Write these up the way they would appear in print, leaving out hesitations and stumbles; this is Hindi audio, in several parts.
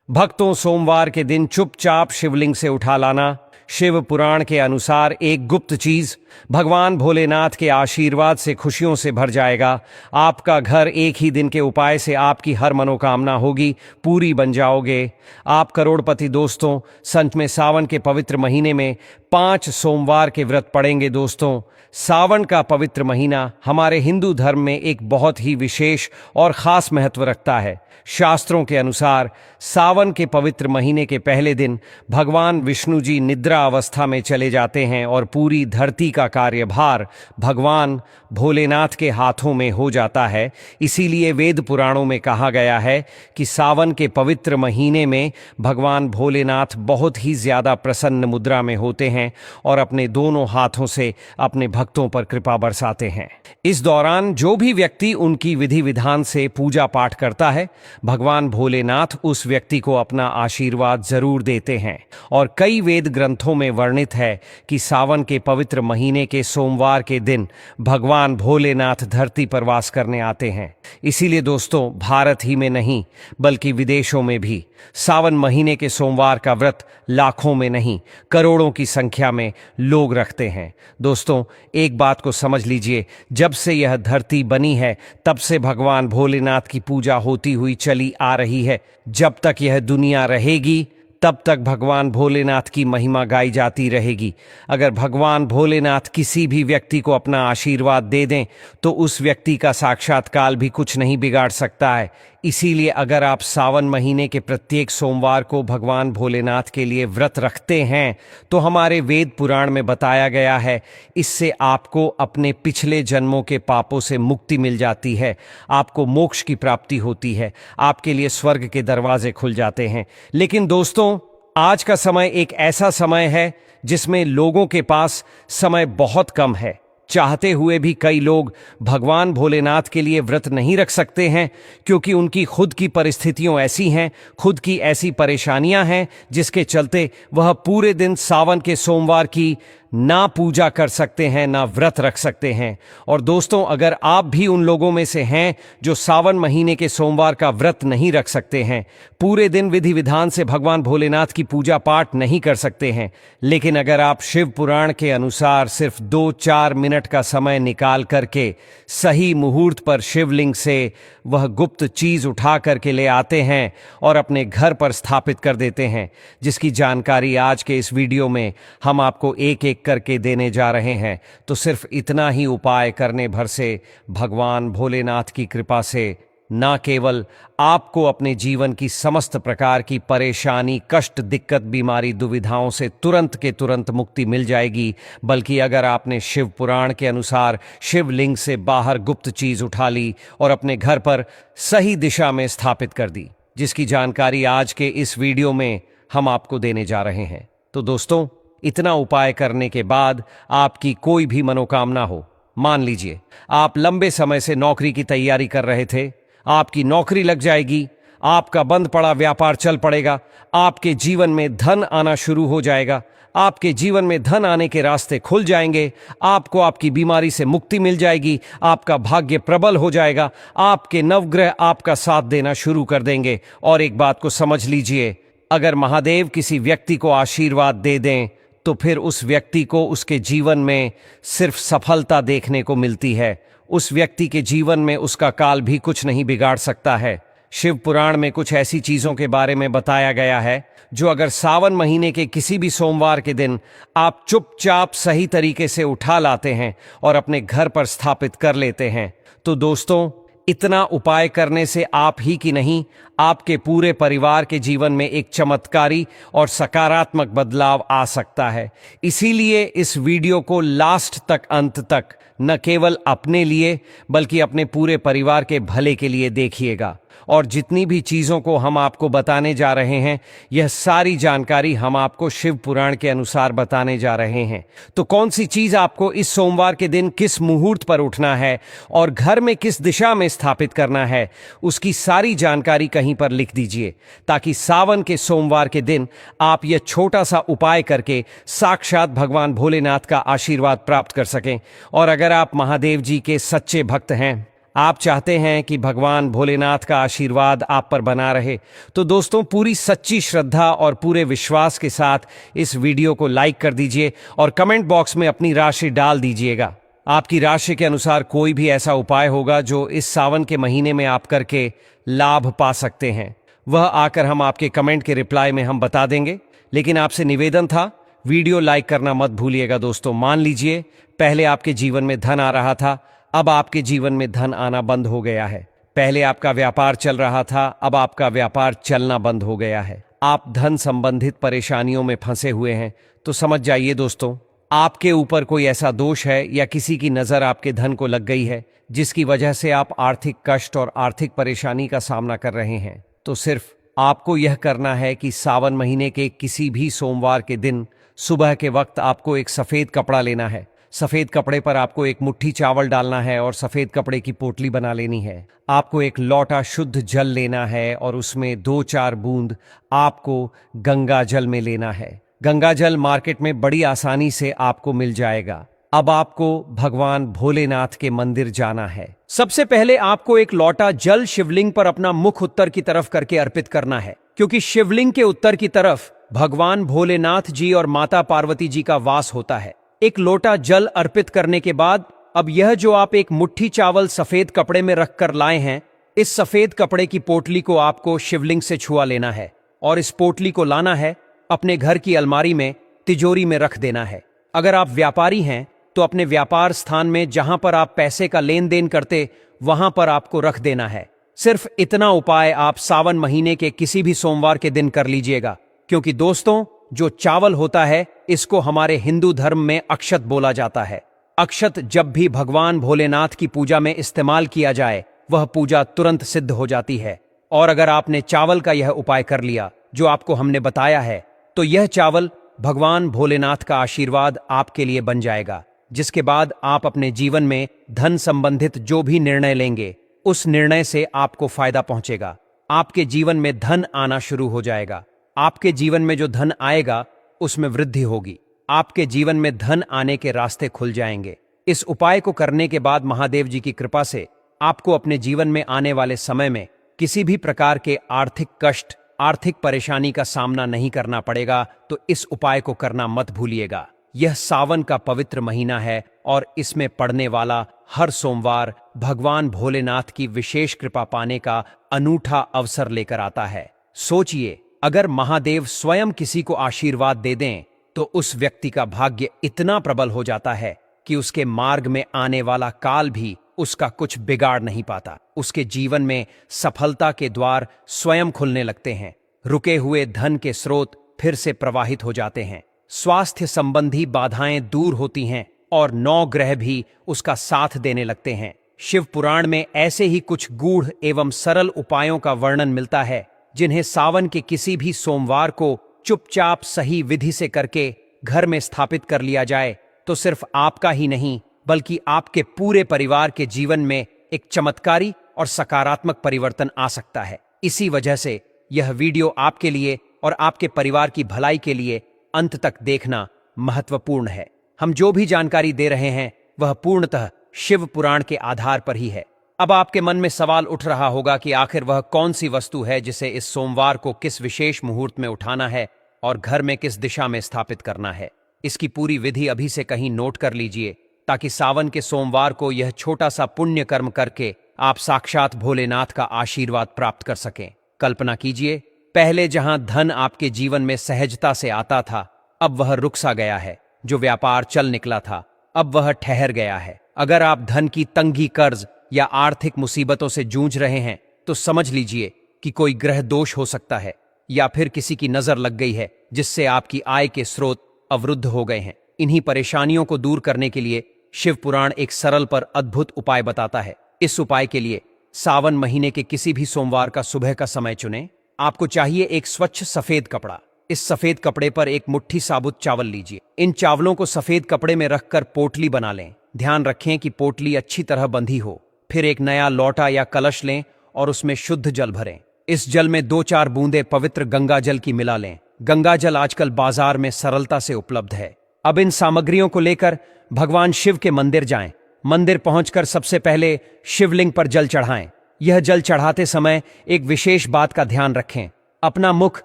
भक्तों, सोमवार के दिन चुपचाप शिवलिंग से उठा लाना शिव पुराण के अनुसार एक गुप्त चीज भगवान भोलेनाथ के आशीर्वाद से खुशियों से भर जाएगा। आपका घर एक ही दिन के उपाय से आपकी हर मनोकामना होगी, पूरी बन जाओगे आप करोड़पति। दोस्तों, संत में सावन के पवित्र महीने में 5 सोमवार के व्रत पड़ेंगे। दोस्तों, सावन का पवित्र महीना हमारे हिंदू धर्म में एक बहुत ही विशेष और खास महत्व रखता है। शास्त्रों के अनुसार सावन के पवित्र महीने के पहले दिन भगवान विष्णु जी निद्रा अवस्था में चले जाते हैं और पूरी धरती का कार्यभार भगवान भोलेनाथ के हाथों में हो जाता है। इसीलिए वेद पुराणों में कहा गया है कि सावन के पवित्र महीने में भगवान भोलेनाथ बहुत ही ज्यादा प्रसन्न मुद्रा में होते हैं और अपने दोनों हाथों से अपने भक्तों पर कृपा बरसाते हैं। इस दौरान जो भी व्यक्ति उनकी विधि विधान से पूजा पाठ करता है, भगवान भोलेनाथ उस व्यक्ति को अपना आशीर्वाद जरूर देते हैं। और कई वेद ग्रंथों में वर्णित है कि सावन के पवित्र महीने के सोमवार के दिन भगवान भोलेनाथ धरती पर वास करने आते हैं। इसीलिए दोस्तों, भारत ही में नहीं बल्कि विदेशों में भी सावन महीने के सोमवार का व्रत लाखों में नहीं करोड़ों की संख्या में लोग रखते हैं। दोस्तों, एक बात को समझ लीजिए, जब से यह धरती बनी है तब से भगवान भोलेनाथ की पूजा होती हुई चली आ रही है। जब तक यह दुनिया रहेगी तब तक भगवान भोलेनाथ की महिमा गाई जाती रहेगी। अगर भगवान भोलेनाथ किसी भी व्यक्ति को अपना आशीर्वाद दे दें तो उस व्यक्ति का साक्षात्कार भी कुछ नहीं बिगाड़ सकता है। इसीलिए अगर आप सावन महीने के प्रत्येक सोमवार को भगवान भोलेनाथ के लिए व्रत रखते हैं तो हमारे वेद पुराण में बताया गया है, इससे आपको अपने पिछले जन्मों के पापों से मुक्ति मिल जाती है, आपको मोक्ष की प्राप्ति होती है, आपके लिए स्वर्ग के दरवाजे खुल जाते हैं। लेकिन दोस्तों, आज का समय एक ऐसा समय है जिसमें लोगों के पास समय बहुत कम है। चाहते हुए भी कई लोग भगवान भोलेनाथ के लिए व्रत नहीं रख सकते हैं क्योंकि उनकी खुद की परिस्थितियों ऐसी हैं, खुद की ऐसी परेशानियां हैं जिसके चलते वह पूरे दिन सावन के सोमवार की ना पूजा कर सकते हैं, ना व्रत रख सकते हैं। और दोस्तों, अगर आप भी उन लोगों में से हैं जो सावन महीने के सोमवार का व्रत नहीं रख सकते हैं, पूरे दिन विधि विधान से भगवान भोलेनाथ की पूजा पाठ नहीं कर सकते हैं, लेकिन अगर आप शिव पुराण के अनुसार सिर्फ 2-4 मिनट का समय निकाल करके सही मुहूर्त पर शिवलिंग से वह गुप्त चीज उठा करके ले आते हैं और अपने घर पर स्थापित कर देते हैं, जिसकी जानकारी आज के इस वीडियो में हम आपको एक एक करके देने जा रहे हैं, तो सिर्फ इतना ही उपाय करने भर से भगवान भोलेनाथ की कृपा से न केवल आपको अपने जीवन की समस्त प्रकार की परेशानी, कष्ट, दिक्कत, बीमारी, दुविधाओं से तुरंत के तुरंत मुक्ति मिल जाएगी, बल्कि अगर आपने शिव पुराण के अनुसार शिवलिंग से बाहर गुप्त चीज उठा ली और अपने घर पर सही दिशा में स्थापित कर दी, जिसकी जानकारी आज के इस वीडियो में हम आपको देने जा रहे हैं। तो दोस्तों, इतना उपाय करने के बाद आपकी कोई भी मनोकामना हो, मान लीजिए आप लंबे समय से नौकरी की तैयारी कर रहे थे, आपकी नौकरी लग जाएगी, आपका बंद पड़ा व्यापार चल पड़ेगा, आपके जीवन में धन आना शुरू हो जाएगा, आपके जीवन में धन आने के रास्ते खुल जाएंगे, आपको आपकी बीमारी से मुक्ति मिल जाएगी, आपका भाग्य प्रबल हो जाएगा, आपके नवग्रह आपका साथ देना शुरू कर देंगे। और एक बात को समझ लीजिए, अगर महादेव किसी व्यक्ति को आशीर्वाद दे दें तो फिर उस व्यक्ति को उसके जीवन में सिर्फ सफलता देखने को मिलती है। उस व्यक्ति के जीवन में उसका काल भी कुछ नहीं बिगाड़ सकता है। शिव पुराण में कुछ ऐसी चीजों के बारे में बताया गया है जो अगर सावन महीने के किसी भी सोमवार के दिन आप चुपचाप सही तरीके से उठा लाते हैं और अपने घर पर स्थापित कर लेते हैं, तो दोस्तों, इतना उपाय करने से आप ही की नहीं, आपके पूरे परिवार के जीवन में एक चमत्कारी और सकारात्मक बदलाव आ सकता है। इसीलिए इस वीडियो को लास्ट तक, अंत तक न केवल अपने लिए बल्कि अपने पूरे परिवार के भले के लिए देखिएगा। और जितनी भी चीजों को हम आपको बताने जा रहे हैं, यह सारी जानकारी हम आपको शिव पुराण के अनुसार बताने जा रहे हैं। तो कौन सी चीज आपको इस सोमवार के दिन किस मुहूर्त पर उठना है और घर में किस दिशा में स्थापित करना है, उसकी सारी जानकारी कहीं पर लिख दीजिए, ताकि सावन के सोमवार के दिन आप यह छोटा सा उपाय करके साक्षात भगवान भोलेनाथ का आशीर्वाद प्राप्त कर सकें। और अगर आप महादेव जी के सच्चे भक्त हैं, आप चाहते हैं कि भगवान भोलेनाथ का आशीर्वाद आप पर बना रहे, तो दोस्तों पूरी सच्ची श्रद्धा और पूरे विश्वास के साथ इस वीडियो को लाइक कर दीजिए और कमेंट बॉक्स में अपनी राशि डाल दीजिएगा। आपकी राशि के अनुसार कोई भी ऐसा उपाय होगा जो इस सावन के महीने में आप करके लाभ पा सकते हैं, वह आकर हम आपके कमेंट के रिप्लाई में हम बता देंगे। लेकिन आपसे निवेदन था, वीडियो लाइक करना मत भूलिएगा दोस्तों। मान लीजिए पहले आपके जीवन में धन आ रहा था, अब आपके जीवन में धन आना बंद हो गया है। पहले आपका व्यापार चल रहा था, अब आपका व्यापार चलना बंद हो गया है। आप धन संबंधित परेशानियों में फंसे हुए हैं। तो समझ जाइए दोस्तों, आपके ऊपर कोई ऐसा दोष है या किसी की नजर आपके धन को लग गई है जिसकी वजह से आप आर्थिक कष्ट और आर्थिक परेशानी का सामना कर रहे हैं। तो सिर्फ आपको यह करना है कि सावन महीने के किसी भी सोमवार के दिन सुबह के वक्त आपको एक सफेद कपड़ा लेना है। सफेद कपड़े पर आपको एक मुट्ठी चावल डालना है और सफेद कपड़े की पोटली बना लेनी है। आपको एक लोटा शुद्ध जल लेना है और उसमें 2-4 बूंद आपको गंगा जल में लेना है। गंगा जल मार्केट में बड़ी आसानी से आपको मिल जाएगा। अब आपको भगवान भोलेनाथ के मंदिर जाना है। सबसे पहले आपको एक लोटा जल शिवलिंग पर अपना मुख उत्तर की तरफ करके अर्पित करना है, क्योंकि शिवलिंग के उत्तर की तरफ भगवान भोलेनाथ जी और माता पार्वती जी का वास होता है। एक लोटा जल अर्पित करने के बाद अब यह जो आप एक मुट्ठी चावल सफेद कपड़े में रखकर लाए हैं, इस सफेद कपड़े की पोटली को आपको शिवलिंग से छुआ लेना है और इस पोटली को लाना है, अपने घर की अलमारी में तिजोरी में रख देना है। अगर आप व्यापारी हैं तो अपने व्यापार स्थान में जहां पर आप पैसे का लेन देन करते वहां पर आपको रख देना है। सिर्फ इतना उपाय आप सावन महीने के किसी भी सोमवार के दिन कर लीजिएगा, क्योंकि दोस्तों जो चावल होता है इसको हमारे हिंदू धर्म में अक्षत बोला जाता है। अक्षत जब भी भगवान भोलेनाथ की पूजा में इस्तेमाल किया जाए वह पूजा तुरंत सिद्ध हो जाती है। और अगर आपने चावल का यह उपाय कर लिया जो आपको हमने बताया है, तो यह चावल भगवान भोलेनाथ का आशीर्वाद आपके लिए बन जाएगा, जिसके बाद आप अपने जीवन में धन संबंधित जो भी निर्णय लेंगे उस निर्णय से आपको फायदा पहुंचेगा। आपके जीवन में धन आना शुरू हो जाएगा। आपके जीवन में जो धन आएगा उसमें वृद्धि होगी। आपके जीवन में धन आने के रास्ते खुल जाएंगे। इस उपाय को करने के बाद महादेव जी की कृपा से आपको अपने जीवन में आने वाले समय में किसी भी प्रकार के आर्थिक कष्ट, आर्थिक परेशानी का सामना नहीं करना पड़ेगा। तो इस उपाय को करना मत भूलिएगा। यह सावन का पवित्र महीना है और इसमें पड़ने वाला हर सोमवार भगवान भोलेनाथ की विशेष कृपा पाने का अनूठा अवसर लेकर आता है। सोचिए, अगर महादेव स्वयं किसी को आशीर्वाद दे दें तो उस व्यक्ति का भाग्य इतना प्रबल हो जाता है कि उसके मार्ग में आने वाला काल भी उसका कुछ बिगाड़ नहीं पाता। उसके जीवन में सफलता के द्वार स्वयं खुलने लगते हैं। रुके हुए धन के स्रोत फिर से प्रवाहित हो जाते हैं। स्वास्थ्य संबंधी बाधाएं दूर होती हैं और 9 ग्रह भी उसका साथ देने लगते हैं। शिव पुराण में ऐसे ही कुछ गूढ़ एवं सरल उपायों का वर्णन मिलता है जिन्हें सावन के किसी भी सोमवार को चुपचाप सही विधि से करके घर में स्थापित कर लिया जाए तो सिर्फ आपका ही नहीं बल्कि आपके पूरे परिवार के जीवन में एक चमत्कारी और सकारात्मक परिवर्तन आ सकता है। इसी वजह से यह वीडियो आपके लिए और आपके परिवार की भलाई के लिए अंत तक देखना महत्वपूर्ण है। हम जो भी जानकारी दे रहे हैं वह पूर्णतः शिव पुराण के आधार पर ही है। अब आपके मन में सवाल उठ रहा होगा कि आखिर वह कौन सी वस्तु है जिसे इस सोमवार को किस विशेष मुहूर्त में उठाना है और घर में किस दिशा में स्थापित करना है। इसकी पूरी विधि अभी से कहीं नोट कर लीजिए ताकि सावन के सोमवार को यह छोटा सा पुण्य कर्म करके आप साक्षात भोलेनाथ का आशीर्वाद प्राप्त कर सकें। कल्पना कीजिए, पहले जहां धन आपके जीवन में सहजता से आता था अब वह रुक सा गया है। जो व्यापार चल निकला था अब वह ठहर गया है। अगर आप धन की तंगी, कर्ज या आर्थिक मुसीबतों से जूझ रहे हैं तो समझ लीजिए कि कोई ग्रह दोष हो सकता है या फिर किसी की नजर लग गई है जिससे आपकी आय के स्रोत अवरुद्ध हो गए हैं। इन्हीं परेशानियों को दूर करने के लिए शिव पुराण एक सरल पर अद्भुत उपाय बताता है। इस उपाय के लिए सावन महीने के किसी भी सोमवार का सुबह का समय चुनें। आपको चाहिए एक स्वच्छ सफेद कपड़ा। इस सफेद कपड़े पर एक मुट्ठी साबुत चावल लीजिए। इन चावलों को सफेद कपड़े में रखकर पोटली बना लें। ध्यान रखें कि पोटली अच्छी तरह बंधी हो। फिर एक नया लोटा या कलश लें और उसमें शुद्ध जल भरें। इस जल में 2-4 बूंदें पवित्र गंगा जल की मिला लें। गंगा जल आजकल बाजार में सरलता से उपलब्ध है। अब इन सामग्रियों को लेकर भगवान शिव के मंदिर जाएं। मंदिर पहुंचकर सबसे पहले शिवलिंग पर जल चढ़ाएं। यह जल चढ़ाते समय एक विशेष बात का ध्यान रखें। अपना मुख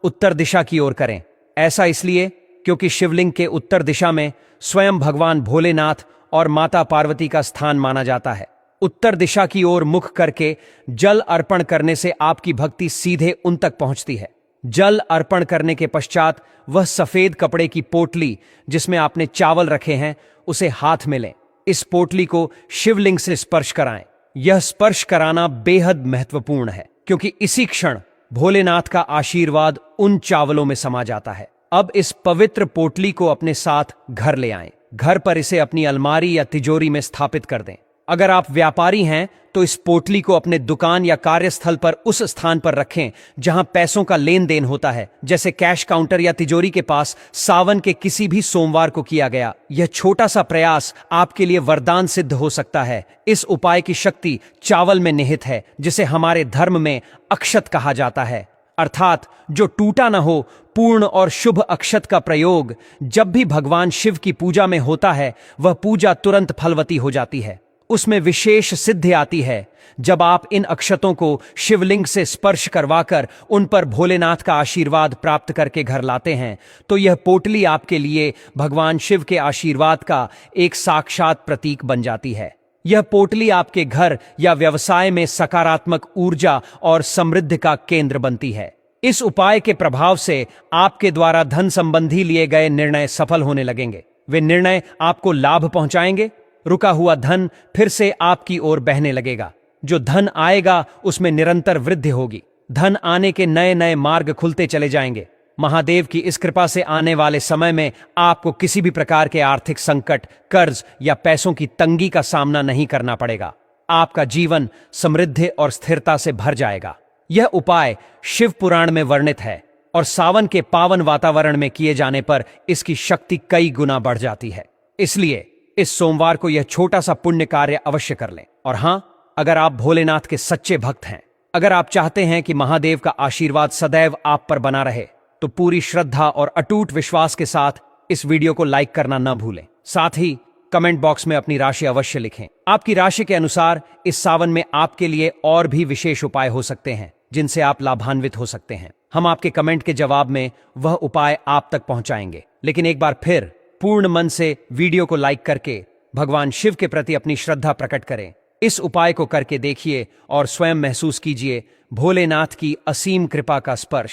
उत्तर दिशा की ओर करें। ऐसा इसलिए क्योंकि शिवलिंग के उत्तर दिशा में स्वयं भगवान भोलेनाथ और माता पार्वती का स्थान माना जाता है। उत्तर दिशा की ओर मुख करके जल अर्पण करने से आपकी भक्ति सीधे उन तक पहुंचती है। जल अर्पण करने के पश्चात वह सफेद कपड़े की पोटली जिसमें आपने चावल रखे हैं उसे हाथ में लें। इस पोटली को शिवलिंग से स्पर्श कराएं। यह स्पर्श कराना बेहद महत्वपूर्ण है क्योंकि इसी क्षण भोलेनाथ का आशीर्वाद उन चावलों में समा जाता है। अब इस पवित्र पोटली को अपने साथ घर ले आएं। घर पर इसे अपनी अलमारी या तिजोरी में स्थापित कर दें। अगर आप व्यापारी हैं तो इस पोटली को अपने दुकान या कार्यस्थल पर उस स्थान पर रखें जहां पैसों का लेन देन होता है, जैसे कैश काउंटर या तिजोरी के पास सावन के किसी भी सोमवार को किया गया। यह छोटा सा प्रयास आपके लिए वरदान सिद्ध हो सकता है। इस उपाय की शक्ति चावल में निहित है, जिसे हमारे धर्म में अक्षत कहा जाता है, अर्थात जो टूटा न हो। पूर्ण और शुभ अक्षत का प्रयोग जब भी भगवान शिव की पूजा में होता है, वह पूजा तुरंत फलवती हो जाती है। उसमें विशेष सिद्धि आती है। जब आप इन अक्षतों को शिवलिंग से स्पर्श करवाकर उन पर भोलेनाथ का आशीर्वाद प्राप्त करके घर लाते हैं, तो यह पोटली आपके लिए भगवान शिव के आशीर्वाद का एक साक्षात प्रतीक बन जाती है। यह पोटली आपके घर या व्यवसाय में सकारात्मक ऊर्जा और समृद्धि का केंद्र बनती है। इस उपाय के प्रभाव से आपके द्वारा धन संबंधी लिए गए निर्णय सफल होने लगेंगे। वे निर्णय आपको लाभ पहुंचाएंगे। रुका हुआ धन फिर से आपकी ओर बहने लगेगा। जो धन आएगा उसमें निरंतर वृद्धि होगी। धन आने के नए नए मार्ग खुलते चले जाएंगे। महादेव की इस कृपा से आने वाले समय में आपको किसी भी प्रकार के आर्थिक संकट, कर्ज या पैसों की तंगी का सामना नहीं करना पड़ेगा। आपका जीवन समृद्धि और स्थिरता से भर जाएगा। यह उपाय शिव पुराण में वर्णित है और सावन के पावन वातावरण में किए जाने पर इसकी शक्ति कई गुना बढ़ जाती है। इसलिए इस सोमवार को यह छोटा सा पुण्य कार्य अवश्य कर लें। और हां, अगर आप भोलेनाथ के सच्चे भक्त हैं, अगर आप चाहते हैं कि महादेव का आशीर्वाद सदैव आप पर बना रहे, तो पूरी श्रद्धा और अटूट विश्वास के साथ इस वीडियो को लाइक करना न भूलें। साथ ही कमेंट बॉक्स में अपनी राशि अवश्य लिखें। आपकी राशि के अनुसार इस सावन में आपके लिए और भी विशेष उपाय हो सकते हैं जिनसे आप लाभान्वित हो सकते हैं। हम आपके कमेंट के जवाब में वह उपाय आप तक पहुंचाएंगे। लेकिन एक बार फिर पूर्ण मन से वीडियो को लाइक करके भगवान शिव के प्रति अपनी श्रद्धा प्रकट करें। इस उपाय को करके देखिए और स्वयं महसूस कीजिए भोलेनाथ की असीम कृपा का स्पर्श।